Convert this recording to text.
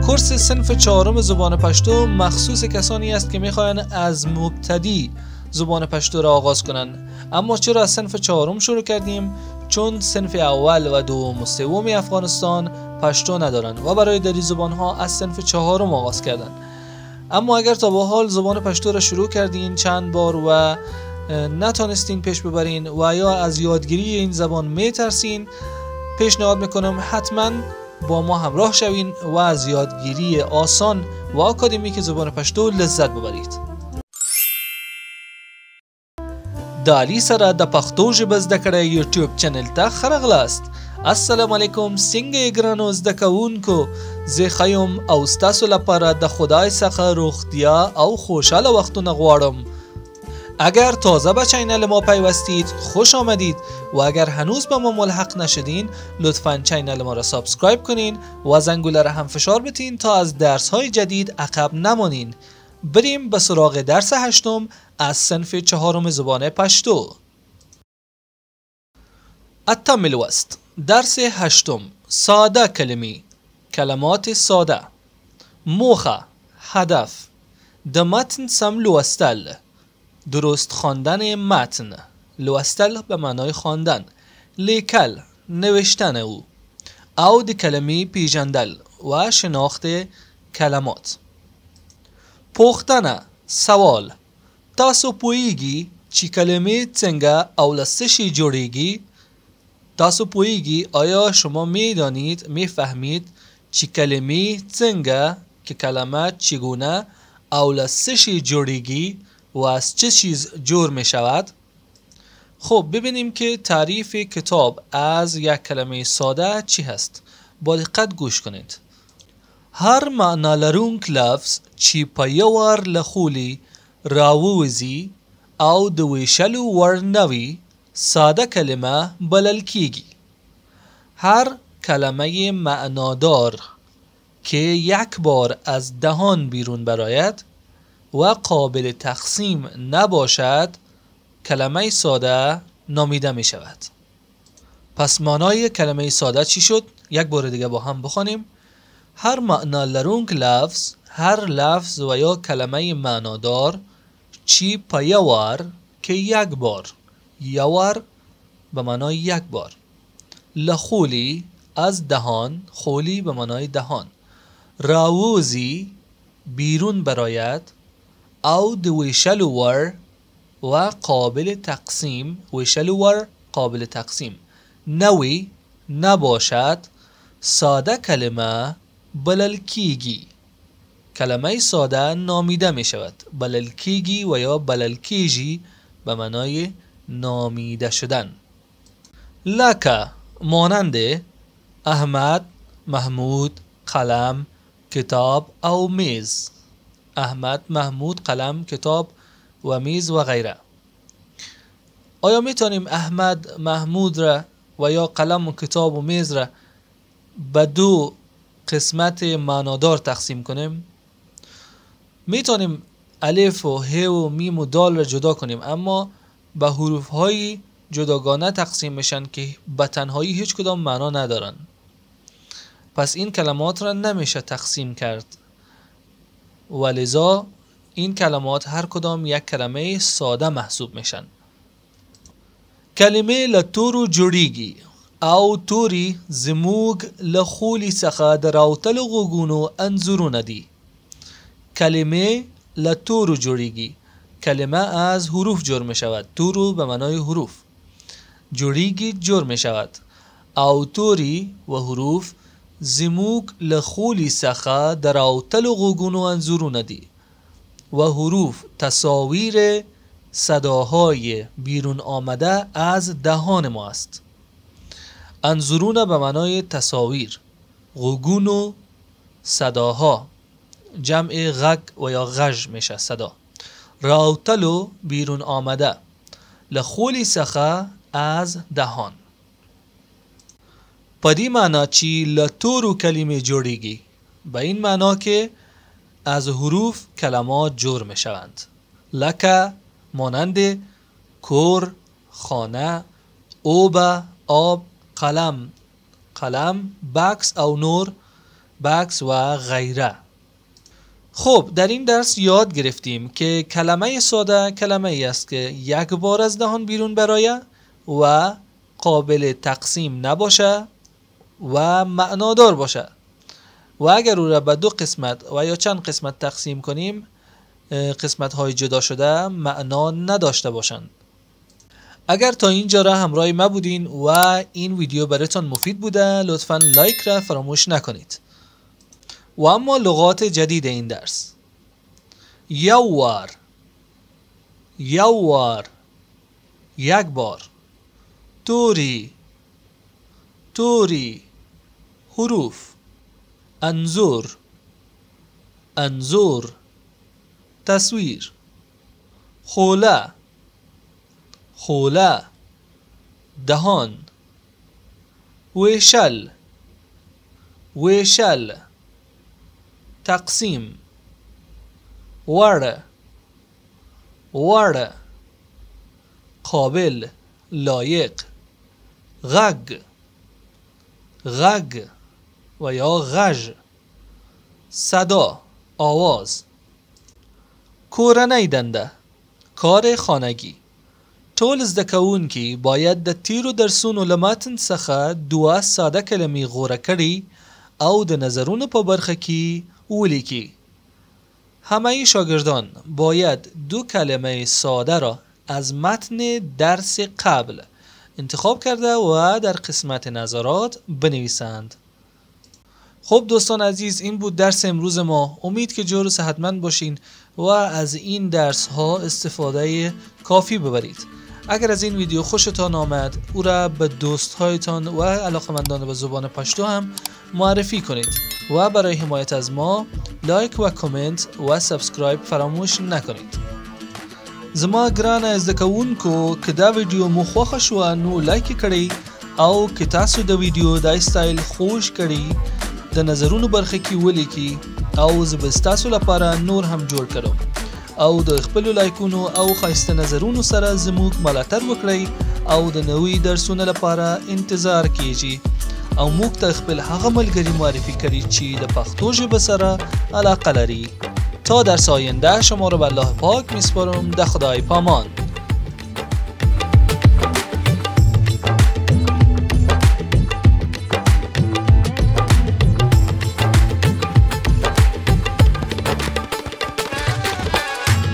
کورس صنف چهارم زبان پشتو مخصوص کسانی است که میخواهند از مبتدی زبان پشتو را آغاز کنند. اما چرا از صنف چهارم شروع کردیم؟ چون صنف اول و دوم و سوم افغانستان پشتو ندارند و برای دری زبان ها از صنف چهارم آغاز کردند. اما اگر تا به حال زبان پشتو را شروع کردین چند بار و نتانستین پیش ببرین و یا از یادگیری این زبان میترسین، پیشنهاد میکنم حتما با ما همراه شوین و از یادگیری آسان و آکادمیک زبان پشتو لذت ببرید. د علي سره د پښتو ژبه زده کړه یوټیوب چینل ته ښه راغلاست. السلام علیکم، څنګه یې ګرانو زده کوونکو؟ زه ښه یم او ستاسو لپاره د خدای څخه روغتیا او خوشحاله وختونه غواړم. اگر تازه به چینل ما پیوستید خوش آمدید و اگر هنوز به ما ملحق نشدین لطفاً چینل ما را سابسکرایب کنین و زنگوله را هم فشار بتین تا از درس های جدید عقب نمانین. بریم به سراغ درس هشتم از صنف چهارم زبان پشتو. اتم الوست. درس هشتم، ساده کلمی، کلمات ساده. موخه، هدف، د متن سم لوستل، درست خواندن متن، لوستل به معنای خواندن، لیکل، نوشتن او د کلمې پیژندل و شناخت کلمات. پوښتنه، سوال، تاسو پوهیږئ چې کلمې څنګه او له څه شي جوړیږي؟ تاسو پوهیږئ، آیا شما میدانید، میفهمید چې کلمې څنګه که کلمه چگونه او له څه شي جوړیږي و از چه چیز جور می شود؟ خب ببینیم که تعریف کتاب از یک کلمه ساده چی هست. با دقت گوش کنید. هر معنا لرونک لفظ چې په یو وار له خولې راووځي او د ویشلو وړ نه وي ساده کلمه بلل کیږي. هر کلمه معنادار که یک بار از دهان بیرون برآید و قابل تقسیم نباشد کلمه ساده نامیده می شود. پس معنای کلمه ساده چی شد؟ یک بار دیگه با هم بخوانیم. هر معنا لرونک لفظ، هر لفظ و یا کلمه معنادار چی په یوار که یک بار، یوار به معنای یک بار، لخولی از دهان، خولی به معنای دهان، راوزی بیرون برآید او د ویشلو ور و قابل تقسیم، ویشلو ور قابل تقسیم نوی نباشد ساده کلمه بلل کیگی. کلمه ساده نامیده می شود. بلل کیگی و یا بلل کیجی به معنای نامیده شدن. لکه مانند احمد، محمود، قلم، کتاب او میز. احمد، محمود، قلم، کتاب و میز و غیره. آیا میتونیم احمد، محمود را و یا قلم و کتاب و میز را به دو قسمت معنادار تقسیم کنیم؟ میتونیم الف و ه و میم و دال را جدا کنیم، اما به حروف های جداگانه تقسیم میشن که به تنهایی هیچ کدام معنا ندارن. پس این کلمات را نمیشه تقسیم کرد و لذا این کلمات هر کدام یک کلمه ساده محسوب میشن. کلمه لتورو جوړیږي او توری زموږ له خولې څخه د راوتلو غوږونو انځورونه دي. کلمه لتورو جوړیږي، کلمه از حروف جور می شود. تورو به معنای حروف، جوړیږي جور می شود. او توری و حروف زموږ له خولې څخه د راوتلو غوږونو انځورونه دي و حروف تصاویر صداهای بیرون آمده از دهان ما است. انظرونه به معنای تصاویر، غوگون و صداها جمع غگ و یا غژ میشه صدا. راوتلو بیرون آمده، لخولی سخه از دهان. پدی معنا چی لتورو کلمه جوړیږي؟ به این معنا که از حروف کلمات جور می شوند. لکه مانند کور، خانه، اوبه، آب، قلم، بکس او نور بکس و غیره. خب در این درس یاد گرفتیم که کلمه ساده کلمه ای است که یک بار از دهان بیرون برآید و قابل تقسیم نباشه و معنادار باشه و اگر او را به دو قسمت و یا چند قسمت تقسیم کنیم قسمت های جدا شده معنا نداشته باشند. اگر تا اینجا را همراه ما بودین و این ویدیو براتون مفید بوده لطفاً لایک را فراموش نکنید. و اما لغات جدید این درس: یوار، یوار یک بار، توری، توری حروف، انظور، انظور تصویر، خوله، خوله دهان، ویشل، ویشل تقسیم، ور، ور قابل لایق، غگ، غگ و یا غژ صدا آواز، کورنۍ دنده کار خانگی. ټول زده کوونکي باید د تیرو درسونو له متن څخه دوه ساده کلمې غوره کړي او د نظرونو په برخه کې ولیکي. همه شاگردان باید دو کلمه ساده را از متن درس قبل انتخاب کرده و در قسمت نظرات بنویسند. خب دوستان عزیز، این بود درس امروز ما. امید که جور و صحتمند باشین و از این درس ها استفاده کافی ببرید. اگر از این ویدیو خوشتان آمد او را به دوستهایتان و علاقمندان به زبان پشتو هم معرفی کنید و برای حمایت از ما لایک و کامنت و سابسکرایب فراموش نکنید. زما ګرانه زده کوونکو که دا ویډیو مو خوښه شوه نو لایک کړئ او که تاسو د ویډیو دا سټایل خوښ کړي د نظرونو برخه کې ولیکي او زه به ستاسو لپاره نور هم جوړ کړم او د خپلو لایکونو او ښایسته نظرونو سره زموږ ملاتړ وکړئ او د نوي درسونو لپاره انتظار کیږي او موږ ته خپل هغه ملګري معرفي کړئ چې د پښتو ژبه سره علاقه لري. تا درس آینده شما رو به الله پاک میسپارم. ده خدای پامان.